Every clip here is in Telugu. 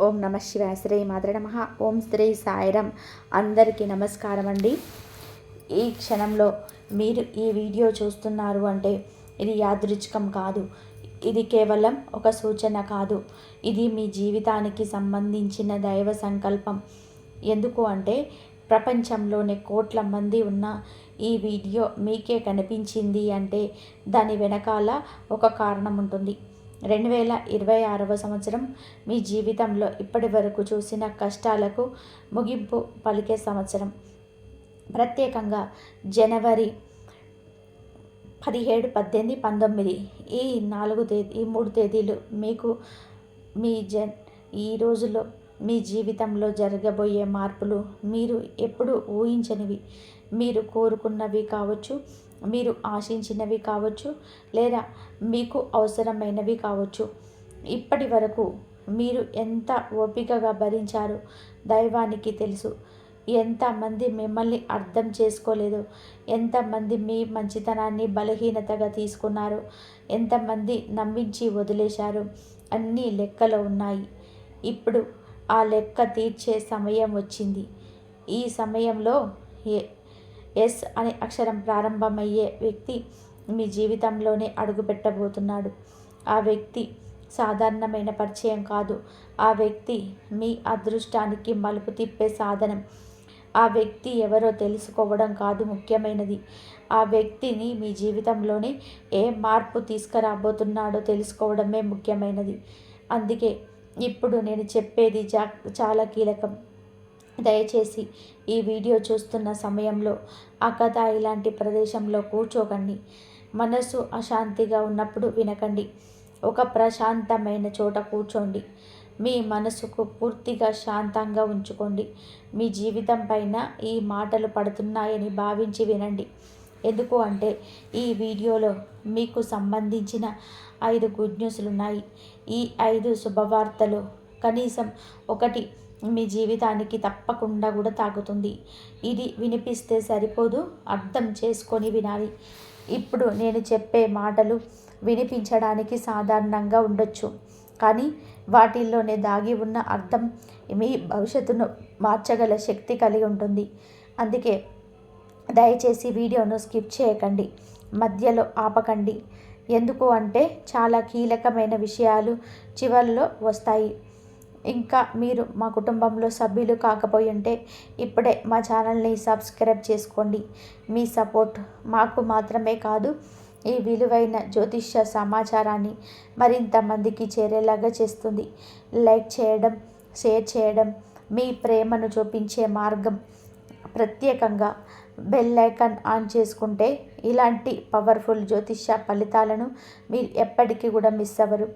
ఓం నమ శివాయ. శ్రీ మాత్రే నమః. ఓం శ్రీ సాయిరం. అందరికీ నమస్కారం అండి. ఈ క్షణంలో మీరు ఈ వీడియో చూస్తున్నారు అంటే ఇది యాదృచ్ఛికం కాదు. ఇది కేవలం ఒక సూచన కాదు. ఇది మీ జీవితానికి సంబంధించిన దైవ సంకల్పం. ఎందుకు అంటే ప్రపంచంలోనే కోట్ల మంది ఉన్న ఈ వీడియో మీకే కనిపించింది అంటే దాని వెనకాల ఒక కారణం ఉంటుంది. 2026వ సంవత్సరం మీ జీవితంలో ఇప్పటి వరకు చూసిన కష్టాలకు ముగింపు పలికే సంవత్సరం. ప్రత్యేకంగా జనవరి 17, 18, 19 ఈ 3 తేదీలు మీకు ఈ రోజుల్లో మీ జీవితంలో జరగబోయే మార్పులు మీరు ఎప్పుడు ఊహించనివి, మీరు కోరుకున్నవి కావచ్చు, మీరు ఆశించినవి కావచ్చు, లేదా మీకు అవసరమైనవి కావచ్చు. ఇప్పటి వరకు మీరు ఎంత ఓపికగా భరించారో దైవానికి తెలుసు. ఎంతమంది మిమ్మల్ని అర్థం చేసుకోలేదు, ఎంతమంది మీ మంచితనాన్ని బలహీనతగా తీసుకున్నారు, ఎంతమంది నమ్మించి వదిలేశారు, అన్నీ లెక్కలో ఉన్నాయి. ఇప్పుడు ఆ లెక్క తీర్చే సమయం వచ్చింది. ఈ సమయంలో ఎస్ అనే అక్షరం ప్రారంభమయ్యే వ్యక్తి మీ జీవితంలోనే అడుగుపెట్టబోతున్నాడు. ఆ వ్యక్తి సాధారణమైన పరిచయం కాదు. ఆ వ్యక్తి మీ అదృష్టానికి మలుపు తిప్పే సాధనం. ఆ వ్యక్తి ఎవరో తెలుసుకోవడం కాదు ముఖ్యమైనది, ఆ వ్యక్తిని మీ జీవితంలోనే ఏ మార్పు తీసుకురాబోతున్నాడో తెలుసుకోవడమే ముఖ్యమైనది. అందుకే ఇప్పుడు నేను చెప్పేది చాలా కీలకం. దయచేసి ఈ వీడియో చూస్తున్న సమయంలో కథ ఇలాంటి ప్రదేశంలో కూర్చోకండి. మనసు అశాంతిగా ఉన్నప్పుడు వినకండి. ఒక ప్రశాంతమైన చోట కూర్చోండి. మీ మనసుకు పూర్తిగా శాంతంగా ఉంచుకోండి. మీ జీవితం పైన ఈ మాటలు పడుతున్నాయని భావించి వినండి. ఎందుకు అంటే ఈ వీడియోలో మీకు సంబంధించిన 5 గుడ్ న్యూస్లు ఉన్నాయి. ఈ 5 శుభవార్తలు కనీసం ఒకటి మీ జీవితానికి తప్పకుండా కూడా తాగుతుంది. ఇది వినిపిస్తే సరిపోదు, అర్థం చేసుకొని వినాలి. ఇప్పుడు నేను చెప్పే మాటలు వినిపించడానికి సాధారణంగా ఉండొచ్చు, కానీ వాటిల్లోనే దాగి ఉన్న అర్థం మీ భవిష్యత్తును మార్చగల శక్తి కలిగి ఉంటుంది. అందుకే దయచేసి వీడియోను స్కిప్ చేయకండి, మధ్యలో ఆపకండి. ఎందుకు అంటే చాలా కీలకమైన విషయాలు చివరిలో వస్తాయి. ఇంకా మీరు మా కుటుంబంలో సభ్యులు కాకపోయి ఉంటే ఇప్పుడే మా ఛానల్ని సబ్స్క్రైబ్ చేసుకోండి. మీ సపోర్ట్ మాకు మాత్రమే కాదు, ఈ విలువైన జ్యోతిష్య సమాచారాన్ని మరింత మందికి చేరేలాగా చేస్తుంది. లైక్ చేయడం, షేర్ చేయడం మీ ప్రేమను చూపించే మార్గం. ప్రత్యేకంగా బెల్ ఐకాన్ ఆన్ చేసుకుంటే ఇలాంటి పవర్ఫుల్ జ్యోతిష్య ఫలితాలను మీరు ఎప్పటికీ కూడా మిస్ అవ్వరు.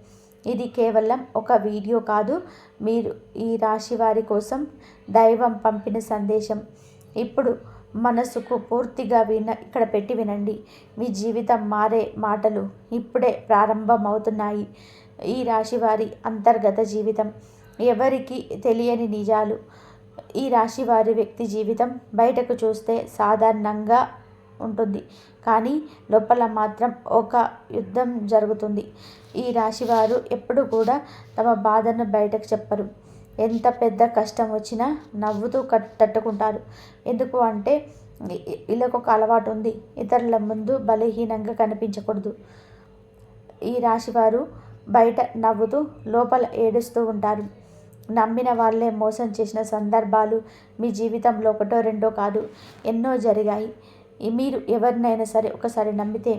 ఇది కేవలం ఒక వీడియో కాదు, మీరు ఈ రాశి వారి కోసం దైవం పంపిన సందేశం. ఇప్పుడు మనసుకు పూర్తిగా ఇక్కడ పెట్టి వినండి. మీ జీవితం మారే మాటలు ఇప్పుడే ప్రారంభమవుతున్నాయి. ఈ రాశి వారి అంతర్గత జీవితం, ఎవరికి తెలియని నిజాలు. ఈ రాశి వారి వ్యక్తి జీవితం బయటకు చూస్తే సాధారణంగా ఉంటుంది, కానీ లోపల మాత్రం ఒక యుద్ధం జరుగుతుంది. ఈ రాశివారు ఎప్పుడు కూడా తమ బాధను బయటకు చెప్పరు. ఎంత పెద్ద కష్టం వచ్చినా నవ్వుతూ తట్టుకుంటారు. ఎందుకు అంటే వీళ్ళకు ఒక అలవాటు ఉంది, ఇతరుల ముందు బలహీనంగా కనిపించకూడదు. ఈ రాశివారు బయట నవ్వుతూ లోపల ఏడుస్తూ ఉంటారు. నమ్మిన వాళ్ళే మోసం చేసిన సందర్భాలు మీ జీవితంలో ఒకటో రెండో కాదు, ఎన్నో జరిగాయి. మీరు ఎవరినైనా సరే ఒకసారి నమ్మితే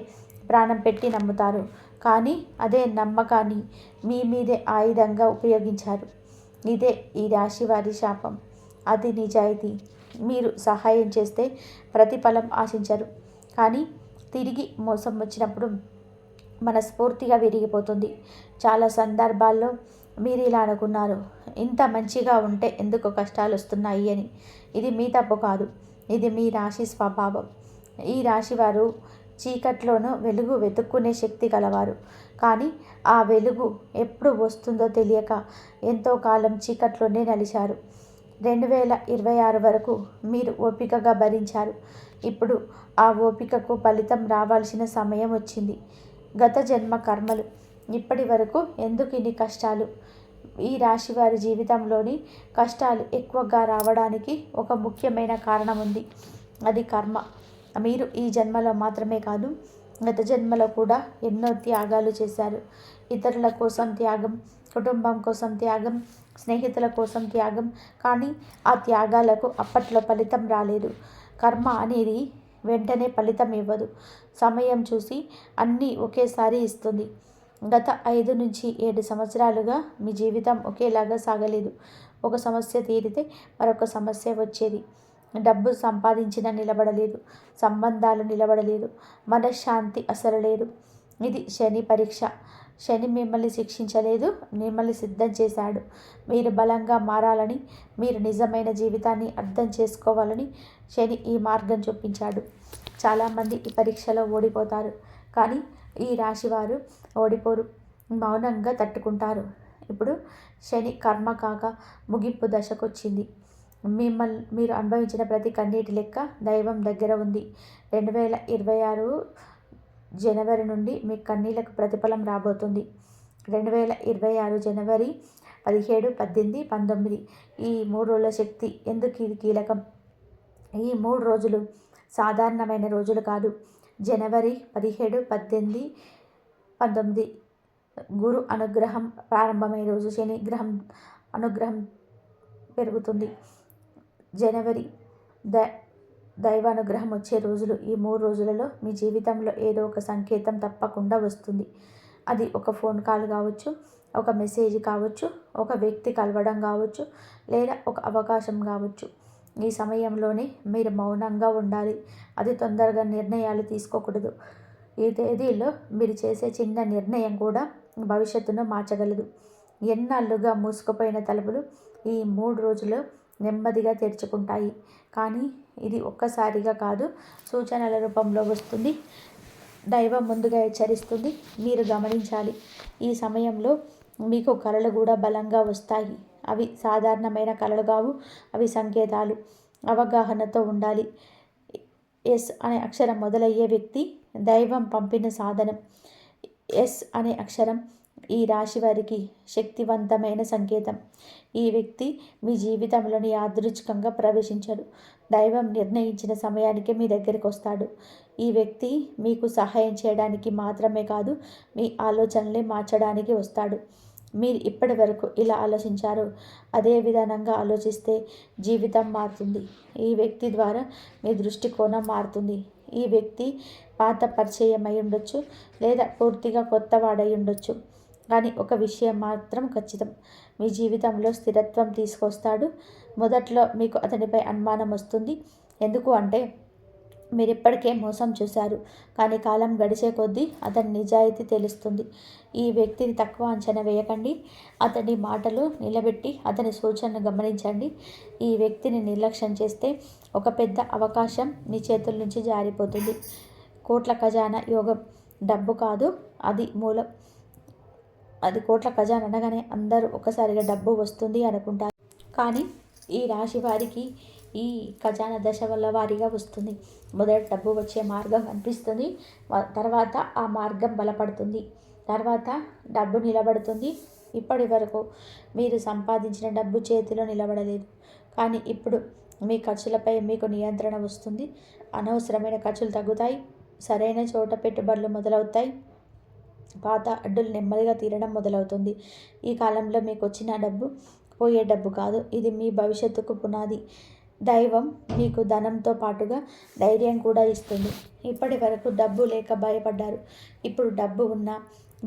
ప్రాణం పెట్టి నమ్ముతారు, కానీ అదే నమ్మకాన్ని మీ మీదే ఆయుధంగా ఉపయోగించారు. ఇదే ఈ రాశి వారి శాపం. అది నిజాయితీ. మీరు సహాయం చేస్తే ప్రతిఫలం ఆశించరు, కానీ తిరిగి మోసం వచ్చినప్పుడు మనస్ఫూర్తిగా విరిగిపోతుంది. చాలా సందర్భాల్లో మీరు ఇలా అనుకున్నారు, ఇంత మంచిగా ఉంటే ఎందుకు కష్టాలు వస్తున్నాయి అని. ఇది మీ తప్పు కాదు, ఇది మీ రాశి స్వభావం. ఈ రాశివారు చీకట్లోనూ వెలుగు వెతుక్కునే శక్తి గలవారు, కానీ ఆ వెలుగు ఎప్పుడు వస్తుందో తెలియక ఎంతో కాలం చీకట్లోనే నలిచారు. 2026 వరకు మీరు ఓపికగా భరించారు. ఇప్పుడు ఆ ఓపికకు ఫలితం రావాల్సిన సమయం వచ్చింది. గత జన్మ కర్మలు, ఇప్పటి వరకు ఎందుకు ఇన్ని కష్టాలు, ఈ రాశి వారి జీవితంలోని కష్టాలు ఎక్కువగా రావడానికి ఒక ముఖ్యమైన కారణం ఉంది. అది కర్మ. మీరు ఈ జన్మలో మాత్రమే కాదు, గత జన్మలో కూడా ఎన్నో త్యాగాలు చేశారు. ఇతరుల కోసం త్యాగం, కుటుంబం కోసం త్యాగం, స్నేహితుల కోసం త్యాగం. కానీ ఆ త్యాగాలకు అప్పట్లో ఫలితం రాలేదు. కర్మ అనేది వెంటనే ఫలితం ఇవ్వదు. సమయం చూసి అన్నీ ఒకేసారి ఇస్తుంది. గత 5 నుంచి 7 సంవత్సరాలుగా మీ జీవితం ఒకేలాగా సాగలేదు. ఒక సమస్య తీరితే మరొక సమస్య వచ్చేది. డబ్బు సంపాదించిన నిలబడలేదు, సంబంధాలు నిలబడలేదు, మనశ్శాంతి అసలు లేదు. ఇది శని పరీక్ష. శని మిమ్మల్ని శిక్షించలేదు, మిమ్మల్ని సిద్ధం చేశాడు. మీరు బలంగా మారాలని, మీరు నిజమైన జీవితాన్ని అర్థం చేసుకోవాలని శని ఈ మార్గం చూపించాడు. చాలామంది ఈ పరీక్షలో ఓడిపోతారు. కానీ ఈ రాశివారు ఓడిపోరు, మౌనంగా తట్టుకుంటారు. ఇప్పుడు శని కర్మ కాక ముగింపు దశకొచ్చింది. మీరు అనుభవించిన ప్రతి కన్నీటి లెక్క దైవం దగ్గర ఉంది. 2026 జనవరి నుండి మీ కన్నీళ్లకు ప్రతిఫలం రాబోతుంది. 2026 జనవరి 17, 18, 19 ఈ 3 రోజుల శక్తి ఎందుకు ఇది కీలకం? ఈ 3 రోజులు సాధారణమైన రోజులు కాదు. జనవరి 17, 18, 19 గురు అనుగ్రహం ప్రారంభమయ్యే రోజు. శని గ్రహం అనుగ్రహం పెరుగుతుంది. జనవరి దైవానుగ్రహం వచ్చే రోజులు. ఈ 3 రోజులలో మీ జీవితంలో ఏదో ఒక సంకేతం తప్పకుండా వస్తుంది. అది ఒక ఫోన్ కాల్ కావచ్చు, ఒక మెసేజ్ కావచ్చు, ఒక వ్యక్తి కలవడం కావచ్చు, లేదా ఒక అవకాశం కావచ్చు. ఈ సమయంలోనే మీరు మౌనంగా ఉండాలి. అది తొందరగా నిర్ణయాలు తీసుకోకూడదు. ఈ తేదీల్లో మీరు చేసే చిన్న నిర్ణయం కూడా భవిష్యత్తును మార్చగలదు. ఎన్నాళ్ళుగా మూసుకుపోయిన తలుపులు ఈ 3 రోజుల్లో నెమ్మదిగా తెరుచుకుంటాయి. కానీ ఇది ఒక్కసారిగా కాదు, సూచనల రూపంలో వస్తుంది. దైవం ముందుగా హెచ్చరిస్తుంది. మీరు గమనించాలి. ఈ సమయంలో మీకు కలలు కూడా బలంగా వస్తాయి. అవి సాధారణమైన కలలు కావు, అవి సంకేతాలు. అవగాహనతో ఉండాలి. ఎస్ అనే అక్షరం మొదలయ్యే వ్యక్తి దైవం పంపిన సాధనం. ఎస్ అనే అక్షరం ఈ రాశి వారికి శక్తివంతమైన సంకేతం. ఈ వ్యక్తి మీ జీవితంలోని యాదృచ్ఛికంగా ప్రవేశించడు. దైవం నిర్ణయించిన సమయానికి మీ దగ్గరికి వస్తాడు. ఈ వ్యక్తి మీకు సహాయం చేయడానికి మాత్రమే కాదు, మీ ఆలోచనల్ని మార్చడానికి వస్తాడు. మీరు ఇప్పటి వరకు ఇలా ఆలోచించారు, అదే విధానంగా ఆలోచిస్తే జీవితం మారుతుంది. ఈ వ్యక్తి ద్వారా మీ దృష్టికోణం మారుతుంది. ఈ వ్యక్తి పాత పరిచయం అయి ఉండొచ్చు, లేదా పూర్తిగా కొత్తవాడై ఉండొచ్చు. కానీ ఒక విషయం మాత్రం ఖచ్చితం, మీ జీవితంలో స్థిరత్వం తీసుకొస్తాడు. మొదట్లో మీకు అతనిపై అనుమానం వస్తుంది. ఎందుకు అంటే మీరు ఇప్పటికే మోసం చూశారు. కానీ కాలం గడిచే కొద్దీ అతని నిజాయితీ తెలుస్తుంది. ఈ వ్యక్తిని తక్కువ అంచనా వేయకండి. అతని మాటలు నిలబెట్టి అతని సూచనను గమనించండి. ఈ వ్యక్తిని నిర్లక్ష్యం చేస్తే ఒక పెద్ద అవకాశం మీ చేతుల నుంచి జారిపోతుంది. కోట్ల ఖజానా యోగం. డబ్బు కాదు, అది మూలం. అది కోట్ల ఖజానా అనగానే అందరూ ఒకసారిగా డబ్బు వస్తుంది అనుకుంటారు. కానీ ఈ రాశి వారికి ఈ ఖజానా దశ వల్ల వారిగా వస్తుంది. మొదట డబ్బు వచ్చే మార్గం కనిపిస్తుంది, తర్వాత ఆ మార్గం బలపడుతుంది, తర్వాత డబ్బు నిలబడుతుంది. ఇప్పటి వరకు మీరు సంపాదించిన డబ్బు చేతిలో నిలబడలేదు. కానీ ఇప్పుడు మీ ఖర్చులపై మీకు నియంత్రణ వస్తుంది. అనవసరమైన ఖర్చులు తగ్గుతాయి. సరైన చోట పెట్టుబడులు మొదలవుతాయి. పాత అడ్డులు నెమ్మదిగా తీరడం మొదలవుతుంది. ఈ కాలంలో మీకు వచ్చిన డబ్బు పోయే డబ్బు కాదు, ఇది మీ భవిష్యత్తుకు పునాది. దైవం మీకు ధనంతో పాటుగా ధైర్యం కూడా ఇస్తుంది. ఇప్పటి వరకు డబ్బు లేక భయపడ్డారు. ఇప్పుడు డబ్బు ఉన్నా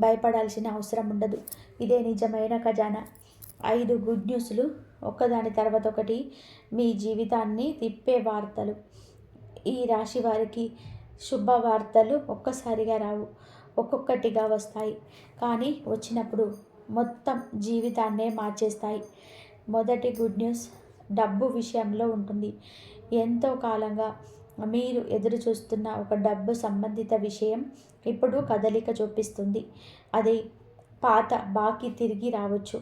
భయపడాల్సిన అవసరం ఉండదు. ఇదే నిజమైన ఖజానా. 5 గుడ్ న్యూస్లు ఒకదాని తర్వాత ఒకటి మీ జీవితాన్ని తిప్పే వార్తలు. ఈ రాశి వారికి శుభవార్తలు ఒక్కసారిగా రావు, ఒక్కొక్కటిగా వస్తాయి. కానీ వచ్చినప్పుడు మొత్తం జీవితాన్నే మార్చేస్తాయి. మొదటి గుడ్ న్యూస్ డబ్బు విషయంలో ఉంటుంది. ఎంతో కాలంగా మీరు ఎదురు చూస్తున్న ఒక డబ్బు సంబంధిత విషయం ఇప్పుడు కదలిక చూపిస్తుంది. అది పాత బాకీ తిరిగి రావచ్చు,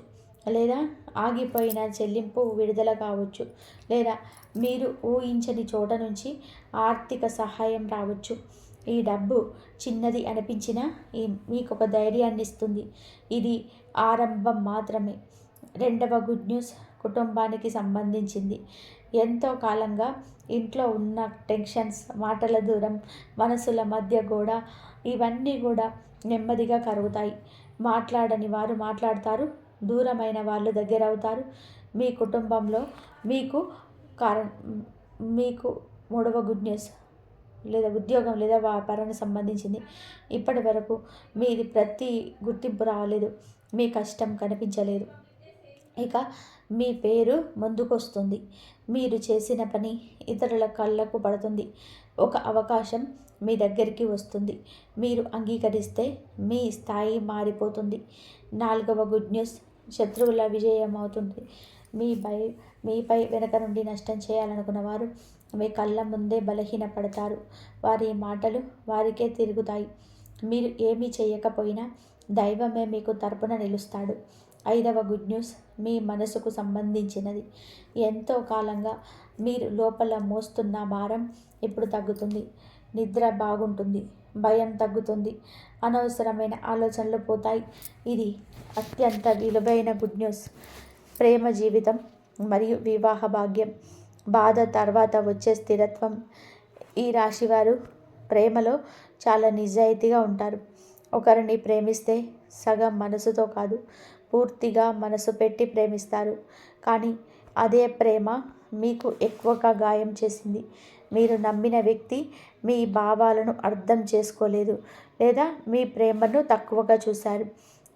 లేదా ఆగిపోయిన చెల్లింపు విడుదల కావచ్చు, లేదా మీరు ఊహించని చోట నుంచి ఆర్థిక సహాయం రావచ్చు. ఈ డబ్బు చిన్నది అనిపించినా మీకు ఒక ధైర్యాన్ని ఇస్తుంది. ఇది ఆరంభం మాత్రమే. రెండవ గుడ్ న్యూస్ కుటుంబానికి సంబంధించింది. ఎంతో కాలంగా ఇంట్లో ఉన్న టెన్షన్స్, మాటల దూరం, మనసుల మధ్య గోడ, ఇవన్నీ కూడా నెమ్మదిగా కరుగుతాయి. మాట్లాడని వారు మాట్లాడతారు, దూరమైన వాళ్ళు దగ్గరవుతారు. మీ కుటుంబంలో మీకు కారణం మీకు మూడవ గుడ్ న్యూస్ లేదా ఉద్యోగం లేదా వ్యాపారానికి సంబంధించింది. ఇప్పటి వరకు మీది ప్రతి గుర్తింపు రాలేదు, మీ కష్టం కనిపించలేదు. ఇక మీ పేరు ముందుకొస్తుంది. మీరు చేసిన పని ఇతరుల కళ్ళకు పడుతుంది. ఒక అవకాశం మీ దగ్గరికి వస్తుంది. మీరు అంగీకరిస్తే మీ స్థాయి మారిపోతుంది. నాలుగవ గుడ్ న్యూస్ శత్రువుల విజయం అవుతుంది. మీపై వెనక నుండి నష్టం చేయాలనుకున్న వారు మీ కళ్ళ ముందే బలహీనపడతారు. వారి మాటలు వారికే తిరుగుతాయి. మీరు ఏమీ చేయకపోయినా దైవమే మీకు తరపున నిలుస్తాడు. ఐదవ గుడ్ న్యూస్ మీ మనసుకు సంబంధించినది. ఎంతో కాలంగా మీరు లోపల మోస్తున్న భారం ఇప్పుడు తగ్గుతుంది. నిద్ర బాగుంటుంది, భయం తగ్గుతుంది, అనవసరమైన ఆలోచనలు పోతాయి. ఇది అత్యంత విలువైన గుడ్ న్యూస్. ప్రేమ జీవితం మరియు వివాహ భాగ్యం. బాధ తర్వాత వచ్చే స్థిరత్వం. ఈ రాశివారు ప్రేమలో చాలా నిజాయితీగా ఉంటారు. ఒకరిని ప్రేమిస్తే సగం మనసుతో కాదు, పూర్తిగా మనసు పెట్టి ప్రేమిస్తారు. కానీ అదే ప్రేమ మీకు ఎక్కువగా గాయం చేసింది. మీరు నమ్మిన వ్యక్తి మీ భావాలను అర్థం చేసుకోలేదు లేదా మీ ప్రేమను తక్కువగా చూశారు.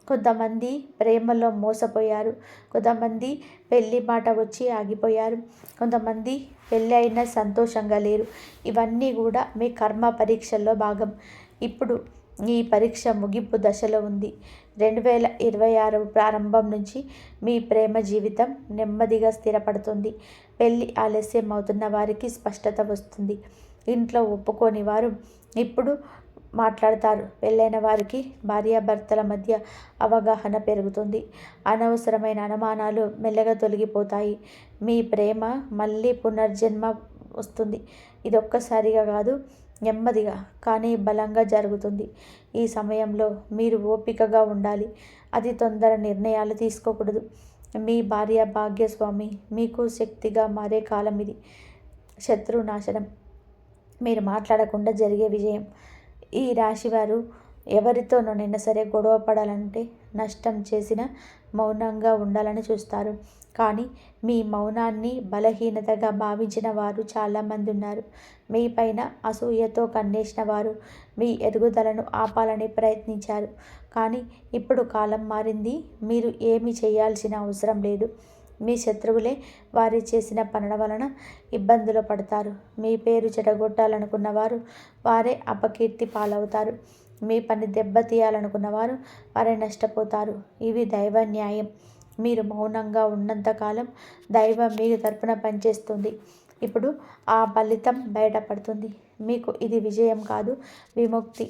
కొంతమంది ప్రేమలో మోసపోయారు, కొంతమంది పెళ్లి మాట వచ్చి ఆగిపోయారు, కొంతమంది పెళ్ళి అయినా సంతోషంగా లేరు. ఇవన్నీ కూడా మీ కర్మ పరీక్షల్లో భాగం. ఇప్పుడు ఈ పరీక్ష ముగింపు దశలో ఉంది. 2026 ప్రారంభం నుంచి మీ ప్రేమ జీవితం నెమ్మదిగా స్థిరపడుతుంది. పెళ్ళి ఆలస్యం అవుతున్న వారికి స్పష్టత వస్తుంది. ఇంట్లో ఒప్పుకోని వారు ఇప్పుడు మాట్లాడతారు. పెళ్ళైన వారికి భార్యాభర్తల మధ్య అవగాహన పెరుగుతుంది. అనవసరమైన అనుమానాలు మెల్లగా తొలగిపోతాయి. మీ ప్రేమ మళ్ళీ పునర్జన్మ వస్తుంది. ఇది ఒక్కసారిగా కాదు, నెమ్మదిగా కానీ బలంగా జరుగుతుంది. ఈ సమయంలో మీరు ఓపికగా ఉండాలి. అతి తొందర నిర్ణయాలు తీసుకోకూడదు. మీ భార్య భాగ్యస్వామి మీకు శక్తిగా మారే కాలం ఇది. శత్రు నాశనం. మీరు మాట్లాడకుండా జరిగే విజయం. ఈ రాశివారు ఎవరితోనైనా సరే గొడవ పడాలంటే నష్టం చేసిన మౌనంగా ఉండాలని చూస్తారు. కానీ మీ మౌనాన్ని బలహీనతగా భావించిన వారు చాలామంది ఉన్నారు. మీ పైన అసూయతో కన్నేసిన వారు మీ ఎదుగుదలను ఆపాలని ప్రయత్నించారు. కానీ ఇప్పుడు కాలం మారింది. మీరు ఏమీ చేయాల్సిన అవసరం లేదు. మీ శత్రువులే వారి చేసిన పనుల వలన ఇబ్బందులు పడతారు. మీ పేరు చెడగొట్టాలనుకున్న వారు వారే అపకీర్తి పాలవుతారు. మీ పని దెబ్బతీయాలనుకున్నవారు వారే నష్టపోతారు. ఇవి దైవ న్యాయం. మీరు మౌనంగా ఉన్నంతకాలం దైవం మీ తరపున పనిచేస్తుంది. ఇప్పుడు ఆ ఫలితం బయటపడుతుంది. మీకు ఇది విజయం కాదు, విముక్తి,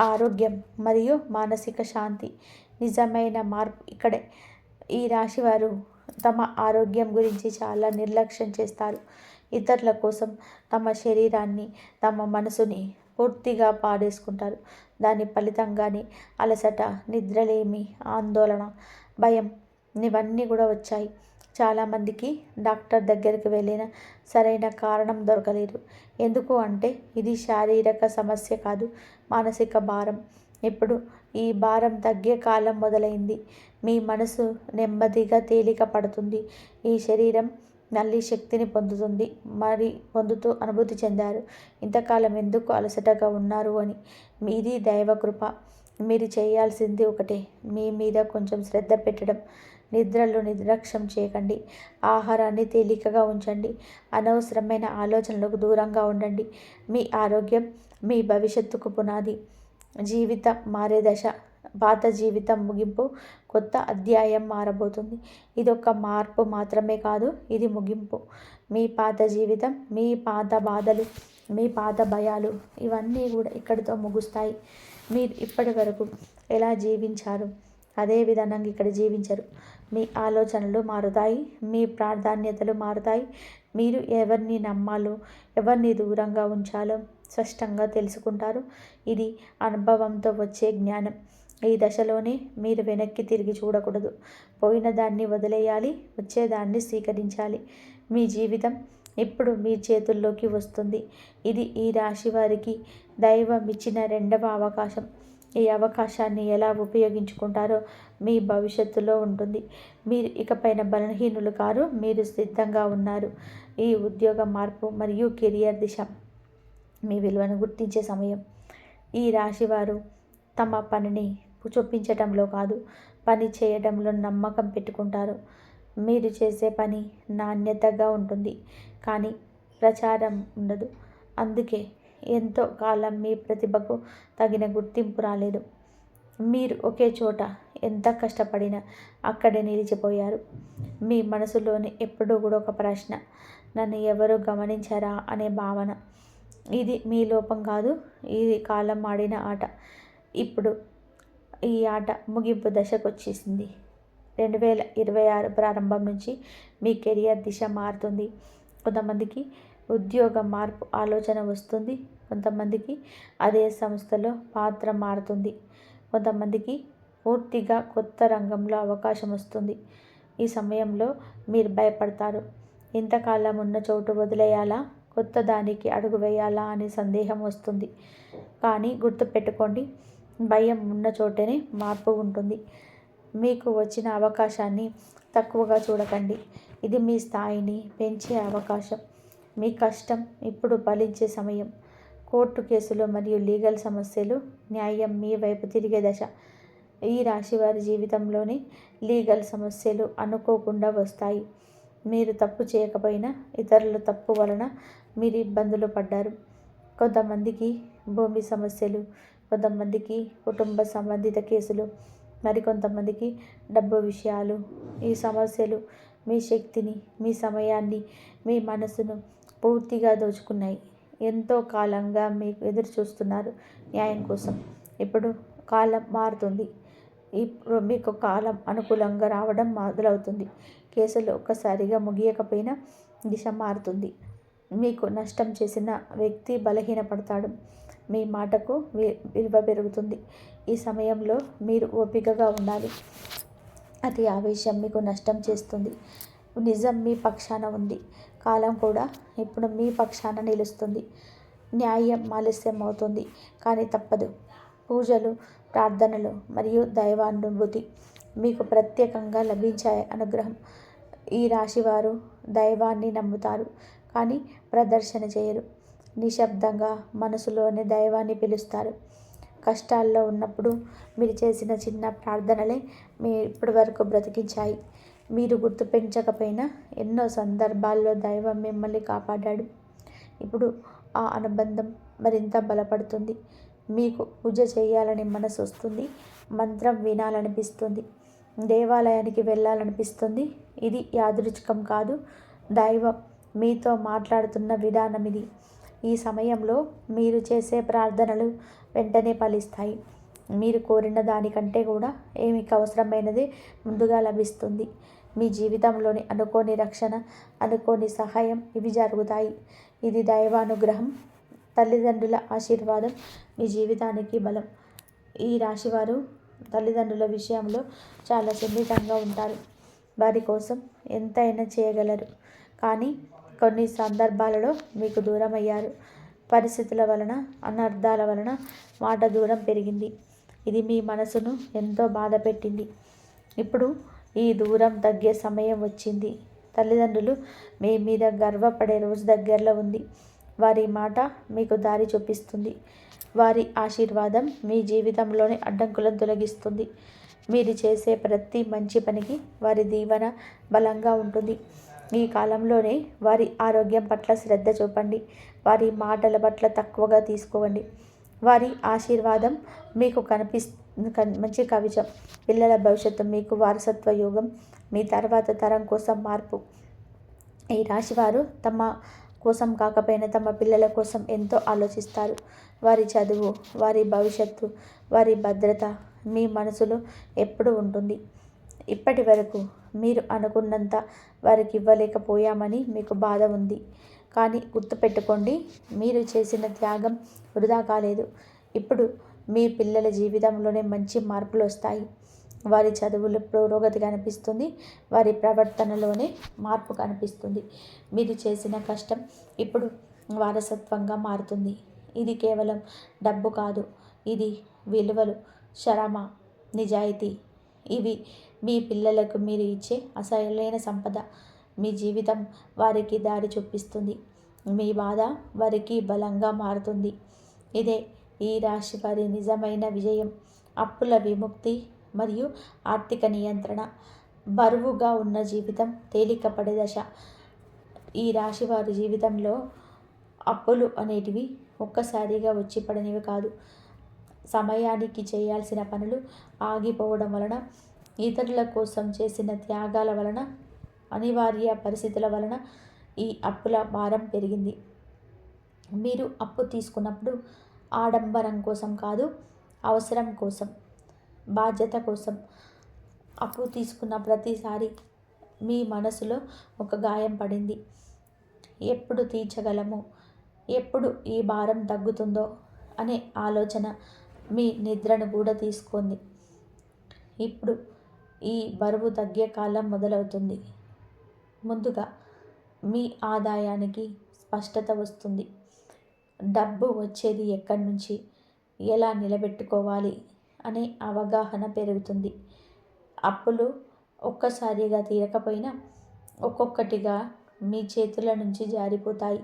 ఆరోగ్యం మరియు మానసిక శాంతి. నిజమైన మార్పు ఇక్కడే. ఈ రాశివారు తమ ఆరోగ్యం గురించి చాలా నిర్లక్ష్యం చేస్తారు. ఇతరుల కోసం తమ శరీరాన్ని, తమ మనసుని పూర్తిగా పాడేసుకుంటారు. దాని ఫలితంగానే అలసట, నిద్రలేమి, ఆందోళన, భయం ఇవన్నీ కూడా వచ్చాయి. చాలామందికి డాక్టర్ దగ్గరికి వెళ్ళిన సరైన కారణం దొరకలేదు. ఎందుకు అంటే ఇది శారీరక సమస్య కాదు, మానసిక భారం. ఇప్పుడు ఈ భారం తగ్గే కాలం మొదలైంది. మీ మనసు నెమ్మదిగా తేలిక పడుతుంది. ఈ శరీరం మళ్ళీ శక్తిని పొందుతూ అనుభూతి చెందారు. ఇంతకాలం ఎందుకు అలసటగా ఉన్నారు అని. మీది దైవకృప. మీరు చేయాల్సింది ఒకటే, మీ మీద కొంచెం శ్రద్ధ పెట్టడం. నిద్రలో నిర్లక్ష్యం చేయకండి. ఆహారాన్ని తేలికగా ఉంచండి. అనవసరమైన ఆలోచనలకు దూరంగా ఉండండి. మీ ఆరోగ్యం మీ భవిష్యత్తుకు పునాది. జీవితం మారే దశ. పాత జీవితం ముగింపు, కొత్త అధ్యాయం మారబోతుంది. ఇదొక మార్పు మాత్రమే కాదు, ఇది ముగింపు. మీ పాత జీవితం, మీ పాత బాధలు, మీ పాత భయాలు ఇవన్నీ కూడా ఇక్కడితో ముగుస్తాయి. మీరు ఇప్పటి వరకు ఎలా జీవించారు అదే విధానంగా ఇక్కడ జీవించరు. మీ ఆలోచనలు మారుతాయి, మీ ప్రాధాన్యతలు మారుతాయి. మీరు ఎవరిని నమ్మాలో, ఎవరిని దూరంగా ఉంచాలో స్పష్టంగా తెలుసుకుంటారు. ఇది అనుభవంతో వచ్చే జ్ఞానం. ఈ దశలోనే మీరు వెనక్కి తిరిగి చూడకూడదు. పోయిన దాన్ని వదిలేయాలి, వచ్చేదాన్ని స్వీకరించాలి. మీ జీవితం ఇప్పుడు మీ చేతుల్లోకి వస్తుంది. ఇది ఈ రాశి వారికి దైవం ఇచ్చిన రెండవ అవకాశం. ఈ అవకాశాన్ని ఎలా ఉపయోగించుకుంటారో మీ భవిష్యత్తులో ఉంటుంది. మీరు ఇకపైన బలహీనులు కారు, మీరు సిద్ధంగా ఉన్నారు. ఈ ఉద్యోగ మార్పు మరియు కెరియర్ దిశ మీ విలువను గుర్తించే సమయం. ఈ రాశివారు తమ పనిని చొప్పించటంలో కాదు, పని చేయడంలో నమ్మకం పెట్టుకుంటారు. మీరు చేసే పని నాణ్యతగా ఉంటుంది, కానీ ప్రచారం ఉండదు. అందుకే ఎంతో కాలం మీ ప్రతిభకు తగిన గుర్తింపు రాలేదు. మీరు ఒకే చోట ఎంత కష్టపడినా అక్కడే నిలిచిపోయారు. మీ మనసులోని ఎప్పుడూ కూడా ఒక ప్రశ్న, నన్ను ఎవరు గమనించారా అనే భావన. ఇది మీ లోపం కాదు, ఇది కాలం ఆడిన ఆట. ఇప్పుడు ఈ ఆట ముగింపు దశకు వచ్చేసింది. 2026 ప్రారంభం నుంచి మీ కెరియర్ దిశ మారుతుంది. కొంతమందికి ఉద్యోగ మార్పు ఆలోచన వస్తుంది, కొంతమందికి అదే సంస్థలో పాత్ర మారుతుంది, కొంతమందికి పూర్తిగా కొత్త రంగంలో అవకాశం వస్తుంది. ఈ సమయంలో మీరు భయపడతారు. ఇంతకాలం ఉన్న చోటు వదిలేయాలా, కొత్త దానికి అడుగు వేయాలా అని సందేహం వస్తుంది. కానీ గుర్తుపెట్టుకోండి, భయం ఉన్న చోటనే మార్పు ఉంటుంది. మీకు వచ్చిన అవకాశాన్ని తక్కువగా చూడకండి. ఇది మీ స్థాయిని పెంచే అవకాశం. మీ కష్టం ఇప్పుడు ఫలించే సమయం. కోర్టు కేసులు మరియు లీగల్ సమస్యలు, న్యాయం మీ వైపు తిరిగే దశ. ఈ రాశి వారి జీవితంలోని లీగల్ సమస్యలు అనుకోకుండా వస్తాయి. మీరు తప్పు చేయకపోయినా ఇతరుల తప్పు వలన మీరు ఇబ్బందులు పడ్డారు. కొంతమందికి భూమి సమస్యలు, కొంతమందికి కుటుంబ సంబంధిత కేసులు, మరికొంతమందికి డబ్బు విషయాలు. ఈ సమస్యలు మీ శక్తిని, మీ సమయాన్ని, మీ మనసును పూర్తిగా దోచుకున్నాయి. ఎంతో కాలంగా మీకు ఎదురు చూస్తున్నారు న్యాయం కోసం. ఇప్పుడు కాలం మారుతుంది. ఇప్పుడు మీకు కాలం అనుకూలంగా రావడం మొదలవుతుంది. కేసులు ఒక్కసారిగా ముగియకపోయినా దిశ మారుతుంది. మీకు నష్టం చేసిన వ్యక్తి బలహీనపడతాడు. మీ మాటకు విలువ పెరుగుతుంది. ఈ సమయంలో మీరు ఓపికగా ఉండాలి. అతి ఆవేశం మీకు నష్టం చేస్తుంది. నిజం మీ పక్షాన ఉంది. కాలం కూడా ఇప్పుడు మీ పక్షాన నిలుస్తుంది. న్యాయం ఆలస్యం అవుతుంది, కానీ తప్పదు. పూజలు, ప్రార్థనలు మరియు దైవానుభూతి మీకు ప్రత్యేకంగా లభించాయి. అనుగ్రహం. ఈ రాశివారు దైవాన్ని నమ్ముతారు, కానీ ప్రదర్శన చేయరు. నిశ్శబ్దంగా మనసులోనే దైవాన్ని పిలుస్తారు. కష్టాల్లో ఉన్నప్పుడు మీరు చేసిన చిన్న ప్రార్థనలే మీ ఇప్పటి వరకు బ్రతికించాయి. మీరు గుర్తు పెంచకపోయినా ఎన్నో సందర్భాల్లో దైవం మిమ్మల్ని కాపాడాడు. ఇప్పుడు ఆ అనుబంధం మరింత బలపడుతుంది. మీకు పూజ చేయాలని మనసు వస్తుంది, మంత్రం వినాలనిపిస్తుంది, దేవాలయానికి వెళ్ళాలనిపిస్తుంది. ఇది యాదృచ్ఛికం కాదు, దైవం మీతో మాట్లాడుతున్న విధానం ఇది. ఈ సమయంలో మీరు చేసే ప్రార్థనలు వెంటనే ఫలిస్తాయి. మీరు కోరిన దానికంటే కూడా మీకు అవసరమైనది ముందుగా లభిస్తుంది. మీ జీవితంలోని అనుకోని రక్షణ, అనుకోని సహాయం ఇవి జరుగుతాయి. ఇది దైవానుగ్రహం, తల్లిదండ్రుల ఆశీర్వాదం మీ జీవితానికి బలం. ఈ రాశివారు తల్లిదండ్రుల విషయంలో చాలా సున్నితంగా ఉంటారు. వారి కోసం ఎంతైనా చేయగలరు, కానీ కొన్ని సందర్భాలలో మీకు దూరం అయ్యారు. పరిస్థితుల వలన, అనర్థాల వలన మాట దూరం పెరిగింది. ఇది మీ మనసును ఎంతో బాధ పెట్టింది. ఇప్పుడు ఈ దూరం తగ్గే సమయం వచ్చింది. తల్లిదండ్రులు మీ మీద గర్వపడే రోజు దగ్గరలో ఉంది. వారి మాట మీకు దారి చూపిస్తుంది. వారి ఆశీర్వాదం మీ జీవితంలోని అడ్డంకులను తొలగిస్తుంది. మీరు చేసే ప్రతి మంచి పనికి వారి దీవెన బలంగా ఉంటుంది. ఈ కాలంలోనే వారి ఆరోగ్యం పట్ల శ్రద్ధ చూపండి. వారి మాటల పట్ల తక్కువగా తీసుకోండి. వారి ఆశీర్వాదం మీకు మంచి కవచం. పిల్లల భవిష్యత్తు మీకు వారసత్వ యోగం. మీ తర్వాత తరం కోసం మార్పు. ఈ రాశివారు తమ కోసం కాకపోయినా తమ పిల్లల కోసం ఎంతో ఆలోచిస్తారు. వారి చదువు, వారి భవిష్యత్తు, వారి భద్రత మీ మనసులో ఎప్పుడూ ఉంటుంది. ఇప్పటి వరకు మీరు అనుకున్నంత వారికి ఇవ్వలేకపోయామని మీకు బాధ ఉంది. కానీ గుర్తుపెట్టుకోండి, మీరు చేసిన త్యాగం వృధా కాలేదు. ఇప్పుడు మీ పిల్లల జీవితంలోనే మంచి మార్పులు వస్తాయి. వారి చదువులో పురోగతి కనిపిస్తుంది. వారి ప్రవర్తనలోనే మార్పు కనిపిస్తుంది. మీరు చేసిన కష్టం ఇప్పుడు వారసత్వంగా మారుతుంది. ఇది కేవలం డబ్బు కాదు, ఇది విలువలు, శ్రమ, నిజాయితీ. ఇవి మీ పిల్లలకు మీరు ఇచ్చే అసలైన సంపద. మీ జీవితం వారికి దారి చూపిస్తుంది. మీ బాధ వారికి బలంగా మారుతుంది. ఇదే ఈ రాశి వారి నిజమైన విజయం. అప్పుల విముక్తి మరియు ఆర్థిక నియంత్రణ. బరువుగా ఉన్న జీవితం తేలికపడే దశ. ఈ రాశి వారి జీవితంలో అప్పులు అనేటివి ఒక్కసారిగా వచ్చి పడనివి కాదు. సమయానికి చేయాల్సిన పనులు ఆగిపోవడం వలన, ఇతరుల కోసం చేసిన త్యాగాల వలన, అనివార్య పరిస్థితుల వలన ఈ అప్పుల భారం పెరిగింది. మీరు అప్పు తీసుకున్నప్పుడు ఆడంబరం కోసం కాదు, అవసరం కోసం, బాధ్యత కోసం. అప్పు తీసుకున్న ప్రతిసారి మీ మనసులో ఒక గాయం పడింది. ఎప్పుడు తీర్చగలము, ఎప్పుడు ఈ భారం తగ్గుతుందో అనే ఆలోచన మీ నిద్రను కూడా తీసుకుంది. ఇప్పుడు ఈ బరువు తగ్గే కాలం మొదలవుతుంది. ముందుగా మీ ఆదాయానికి స్పష్టత వస్తుంది. డబ్బు వచ్చేది ఎక్కడి నుంచి, ఎలా నిలబెట్టుకోవాలి అనే అవగాహన పెరుగుతుంది. అప్పులు ఒక్కసారిగా తీరకపోయినా ఒక్కొక్కటిగా మీ చేతుల నుంచి జారిపోతాయి.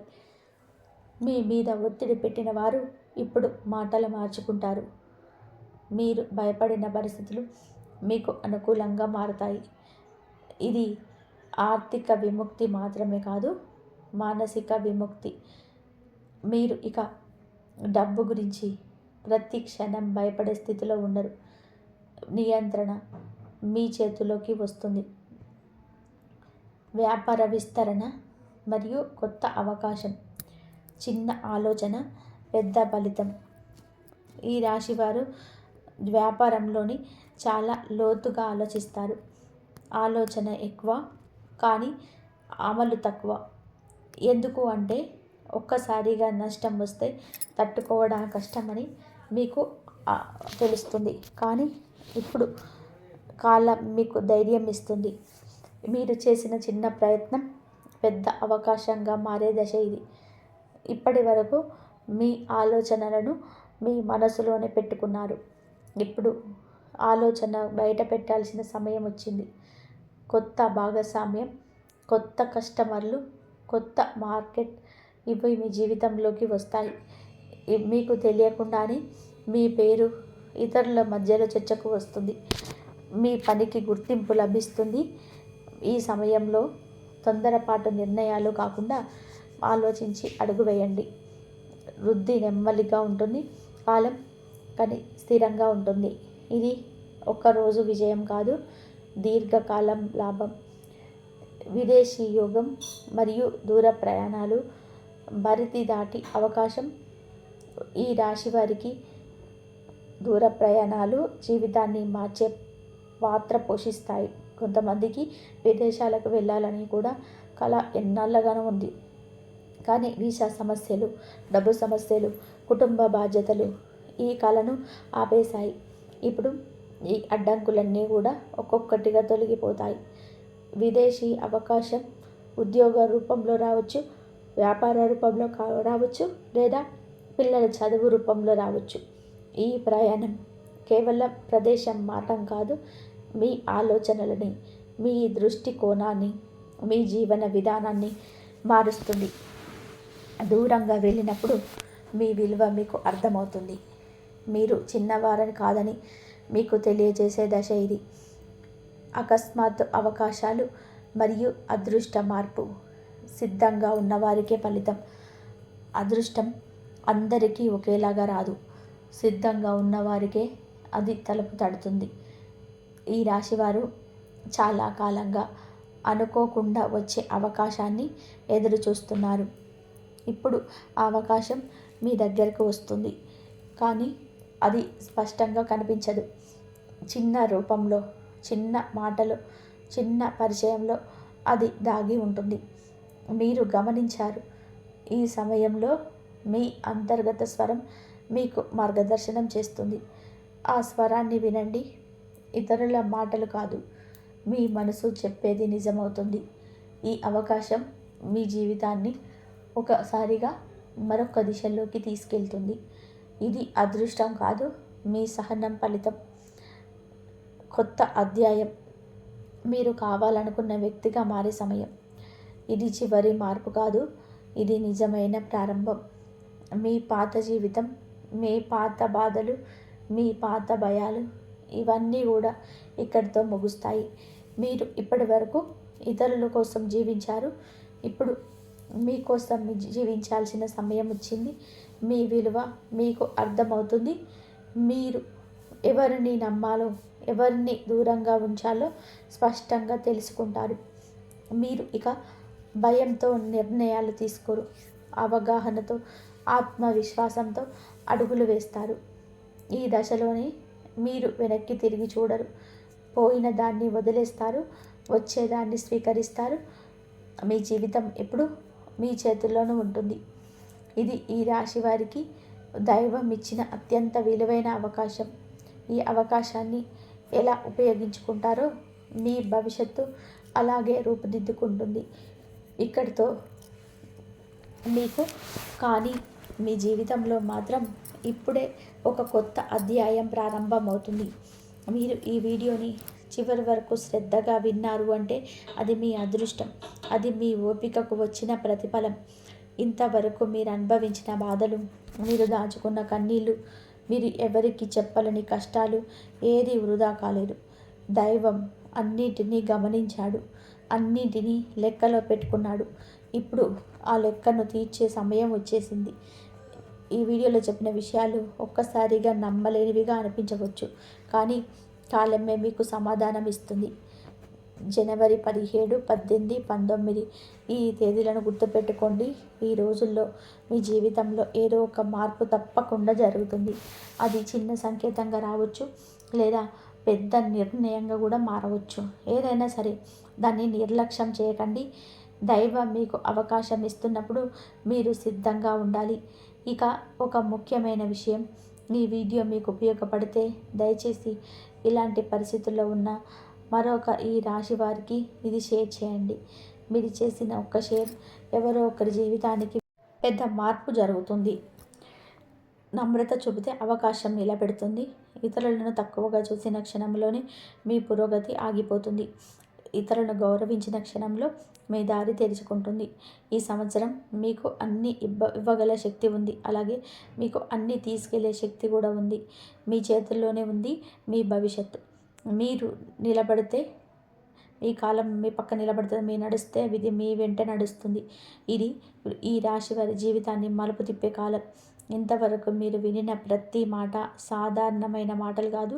మీ మీద ఒత్తిడి పెట్టిన వారు ఇప్పుడు మాటలు మార్చుకుంటారు. మీరు భయపడిన పరిస్థితులు మీకు అనుకూలంగా మారుతాయి. ఇది ఆర్థిక విముక్తి మాత్రమే కాదు, మానసిక విముక్తి. మీరు ఇక డబ్బు గురించి ప్రతి క్షణం భయపడే స్థితిలో ఉండరు. నియంత్రణ మీ చేతిలోకి వస్తుంది. వ్యాపార విస్తరణ మరియు కొత్త అవకాశం. చిన్న ఆలోచన, పెద్ద ఫలితం. ఈ రాశివారు వ్యాపారంలోని చాలా లోతుగా ఆలోచిస్తారు. ఆలోచన ఎక్కువ కానీ అమలు తక్కువ. ఎందుకు అంటే ఒక్కసారిగా నష్టం వస్తే తట్టుకోవడం కష్టమని మీకు తెలుస్తుంది. కానీ ఇప్పుడు కాలం మీకు ధైర్యం ఇస్తుంది. మీరు చేసిన చిన్న ప్రయత్నం పెద్ద అవకాశంగా మారే దశ ఇది. ఇప్పటి వరకు మీ ఆలోచనలను మీ మనసులోనే పెట్టుకున్నారు. ఇప్పుడు ఆలోచన బయట పెట్టాల్సిన సమయం వచ్చింది. కొత్త భాగస్వామ్యం, కొత్త కస్టమర్లు, కొత్త మార్కెట్ ఇవి మీ జీవితంలోకి వస్తాయి. మీకు తెలియకుండానే మీ పేరు ఇతరుల మధ్యలో చర్చకు వస్తుంది. మీ పనికి గుర్తింపు లభిస్తుంది. ఈ సమయంలో తొందరపాటు నిర్ణయాలు కాకుండా ఆలోచించి అడుగు వేయండి. వృద్ధి నెమ్మదిగా ఉంటుంది, కాలం కానీ స్థిరంగా ఉంటుంది. ఇది ఒక్కరోజు విజయం కాదు, దీర్ఘకాలం లాభం. విదేశీ యోగం మరియు దూర ప్రయాణాలు, భరితి దాటి అవకాశం. ఈ రాశి వారికి దూర ప్రయాణాలు జీవితాన్ని మార్చే పాత్ర పోషిస్తాయి. కొంతమందికి విదేశాలకు వెళ్ళాలని కూడా కళ ఎన్నాళ్ళగానో ఉంది. కానీ వీసా సమస్యలు, డబ్బు సమస్యలు, కుటుంబ బాధ్యతలు ఈ కళను ఆపేశాయి. ఇప్పుడు ఈ అడ్డంకులన్నీ కూడా ఒక్కొక్కటిగా తొలగిపోతాయి. విదేశీ అవకాశం ఉద్యోగ రూపంలో రావచ్చు, వ్యాపార రూపంలో రావచ్చు, లేదా పిల్లల చదువు రూపంలో రావచ్చు. ఈ ప్రయాణం కేవలం ప్రదేశం మారటం కాదు, మీ ఆలోచనలని, మీ దృష్టికోణాన్ని, మీ జీవన విధానాన్ని మారుస్తుంది. దూరంగా వెళ్ళినప్పుడు మీ విలువ మీకు అర్థమవుతుంది. మీరు చిన్నవారని కాదని మీకు తెలియజేసే దశ ఇది. అకస్మాత్తు అవకాశాలు మరియు అదృష్ట మార్పు సిద్ధంగా ఉన్నవారికే ఫలితం. అదృష్టం అందరికీ ఒకేలాగా రాదు. సిద్ధంగా ఉన్నవారికే అది తలుపు తడుతుంది. ఈ రాశివారు చాలా కాలంగా అనుకోకుండా వచ్చే అవకాశాన్ని ఎదురు చూస్తున్నారు. ఇప్పుడు ఆ అవకాశం మీ దగ్గరకు వస్తుంది. కానీ అది స్పష్టంగా కనిపించదు. చిన్న రూపంలో, చిన్న మాటలో, చిన్న పరిచయంలో అది దాగి ఉంటుంది. మీరు గమనించారు. ఈ సమయంలో మీ అంతర్గత స్వరం మీకు మార్గదర్శనం చేస్తుంది. ఆ స్వరాన్ని వినండి. ఇతరుల మాటలు కాదు, మీ మనసు చెప్పేది నిజమవుతుంది. ఈ అవకాశం మీ జీవితాన్ని ఒకసారిగా మరొక దిశలోకి తీసుకెళ్తుంది. ఇది అదృష్టం కాదు, మీ సహనం ఫలితం. కొత్త అధ్యాయం. మీరు కావాలనుకున్న వ్యక్తిగా మారే సమయం. ఇది చివరి మార్పు కాదు, ఇది నిజమైన ప్రారంభం. మీ పాత జీవితం, మీ పాత బాధలు, మీ పాత భయాలు ఇవన్నీ కూడా ఇక్కడితో ముగుస్తాయి. మీరు ఇప్పటి వరకు ఇతరుల కోసం జీవించారు. ఇప్పుడు మీకోసం జీవించాల్సిన సమయం వచ్చింది. మీ విలువ మీకు అర్థమవుతుంది. మీరు ఎవరిని నమ్మాలో, ఎవరిని దూరంగా ఉంచాలో స్పష్టంగా తెలుసుకుంటారు. మీరు ఇక భయంతో నిర్ణయాలు తీసుకోరు. అవగాహనతో, ఆత్మవిశ్వాసంతో అడుగులు వేస్తారు. ఈ దశలోనే మీరు వెనక్కి తిరిగి చూడరు. పోయిన దాన్ని వదిలేస్తారు, వచ్చేదాన్ని స్వీకరిస్తారు. మీ జీవితం ఎప్పుడు మీ చేతుల్లోనూ ఉంటుంది. ఇది ఈ రాశి వారికి దైవం ఇచ్చిన అత్యంత విలువైన అవకాశం. ఈ అవకాశాన్ని ఎలా ఉపయోగించుకుంటారో మీ భవిష్యత్తు అలాగే రూపుదిద్దుకుంటుంది. ఇక్కడితో మీకు కానీ మీ జీవితంలో మాత్రం ఇప్పుడే ఒక కొత్త అధ్యాయం ప్రారంభమవుతుంది. మీరు ఈ వీడియోని చివరి వరకు శ్రద్ధగా విన్నారు అంటే అది మీ అదృష్టం. అది మీ ఓపికకు వచ్చిన ప్రతిఫలం. ఇంతవరకు మీరు అనుభవించిన బాధలు, మీరు దాచుకున్న కన్నీళ్ళు, మీరు ఎవరికి చెప్పలేని కష్టాలు ఏది వృధా కాలేదు. దైవం అన్నిటినీ గమనించాడు, అన్నిటినీ లెక్కలో పెట్టుకున్నాడు. ఇప్పుడు ఆ లెక్కను తీర్చే సమయం వచ్చేసింది. ఈ వీడియోలో చెప్పిన విషయాలు ఒక్కసారిగా నమ్మలేనివిగా అనిపించవచ్చు, కానీ కాలమే మీకు సమాధానం ఇస్తుంది. జనవరి 17, 18, 19 ఈ తేదీలను గుర్తుపెట్టుకోండి. ఈ రోజుల్లో మీ జీవితంలో ఏదో ఒక మార్పు తప్పకుండా జరుగుతుంది. అది చిన్న సంకేతంగా రావచ్చు, లేదా పెద్ద నిర్ణయంగా కూడా మారవచ్చు. ఏదైనా సరే దాన్ని నిర్లక్ష్యం చేయకండి. దైవం మీకు అవకాశం ఇస్తున్నప్పుడు మీరు సిద్ధంగా ఉండాలి. ఇక ఒక ముఖ్యమైన విషయం, ఈ వీడియో మీకు ఉపయోగపడితే దయచేసి ఇలాంటి పరిస్థితుల్లో ఉన్న మరొక ఈ రాశి వారికి ఇది షేర్ చేయండి. మీరు చేసిన ఒక్క షేర్ ఎవరో ఒకరి జీవితానికి పెద్ద మార్పు జరుగుతుంది. నమ్రత చూపితే అవకాశం నిలబెడుతుంది. ఇతరులను తక్కువగా చూసిన క్షణంలోనే మీ పురోగతి ఆగిపోతుంది. ఇతరులను గౌరవించిన క్షణంలో మీ దారి తెరుచుకుంటుంది. ఈ సంవత్సరం మీకు అన్ని ఇవ్వగల శక్తి ఉంది. అలాగే మీకు అన్ని తీసుకెళ్లే శక్తి కూడా ఉంది. మీ చేతుల్లోనే ఉంది మీ భవిష్యత్తు. మీరు నిలబడితే ఈ కాలం మీ పక్క నిలబడుతుంది. మీరు నడిస్తే విధి మీ వెంట నడుస్తుంది. ఇది ఈ రాశి వారి జీవితాన్ని మలుపు తిప్పే కాలం. ఇంతవరకు మీరు వినిన ప్రతి మాట సాధారణమైన మాటలు కాదు.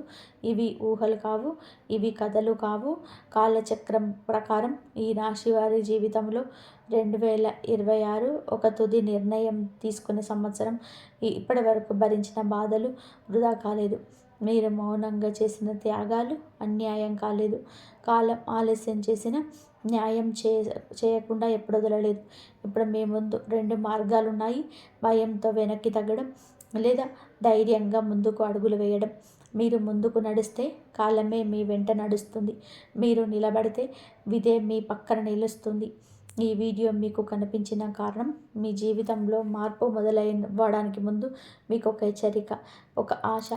ఇవి ఊహలు కావు, ఇవి కథలు కావు. కాలచక్రం ప్రకారం ఈ రాశి వారి జీవితంలో 2026 ఒక తుది నిర్ణయం తీసుకునే సంవత్సరం. ఇప్పటి వరకు భరించిన బాధలు వృధా కాలేదు. మీరు మౌనంగా చేసిన త్యాగాలు అన్యాయం కాలేదు. కాలం ఆలస్యం చేసిన న్యాయం చేయకుండా ఎప్పుడు వదలలేదు. ఇప్పుడు మీ ముందు 2 మార్గాలు ఉన్నాయి. భయంతో వెనక్కి తగ్గడం, లేదా ధైర్యంగా ముందుకు అడుగులు వేయడం. మీరు ముందుకు నడిస్తే కాలమే మీ వెంట నడుస్తుంది. మీరు నిలబడితే విధే మీ పక్కన నిలుస్తుంది. ఈ వీడియో మీకు కనిపించిన కారణం మీ జీవితంలో మార్పు మొదలవ్వడానికి ముందు మీకు ఒక హెచ్చరిక, ఒక ఆశ,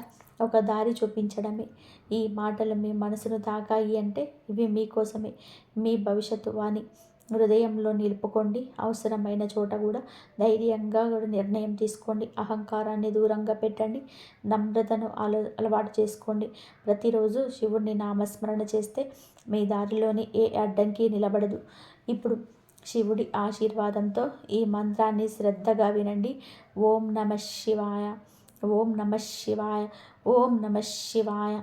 ఒక దారి చూపించడమే. ఈ మాటలు మీ మనసును తాకాయి అంటే ఇవి మీకోసమే. మీ భవిష్యత్తు వాణి హృదయంలో నిలుపుకోండి. అవసరమైన చోట కూడా ధైర్యంగా నిర్ణయం తీసుకోండి. అహంకారాన్ని దూరంగా పెట్టండి. నమ్రతను అలవాటు చేసుకోండి. ప్రతిరోజు శివుడిని నామస్మరణ చేస్తే మీ దారిలోని ఏ అడ్డంకి నిలబడదు. ఇప్పుడు శివుడి ఆశీర్వాదంతో ఈ మంత్రాన్ని శ్రద్ధగా వినండి. ఓం నమః శివాయ, ఓం నమః శివాయ, ఓం నమః శివాయ.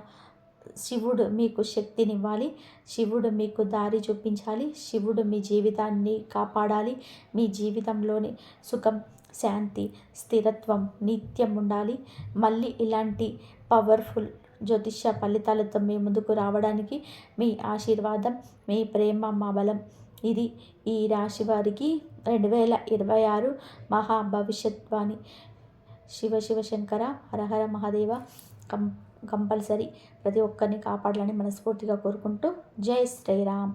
శివుడు మీకు శక్తినివ్వాలి. శివుడు మీకు దారి చూపించాలి. శివుడు మీ జీవితాన్ని కాపాడాలి. మీ జీవితంలోని సుఖం, శాంతి, స్థిరత్వం నిత్యం ఉండాలి. మళ్ళీ ఇలాంటి పవర్ఫుల్ జ్యోతిష ఫలితాలతో మీ ముందుకు రావడానికి మీ ఆశీర్వాదం, మీ ప్రేమ మా బలం. ఇది ఈ రాశి వారికి 2026 మహా భవిష్యత్వాణి. శివ శివ శంకర హరహర మహాదేవ కం కంపల్సరీ ప్రతి ఒక్కరిని కాపాడాలని మనస్ఫూర్తిగా కోరుకుంటూ జై శ్రీరామ్.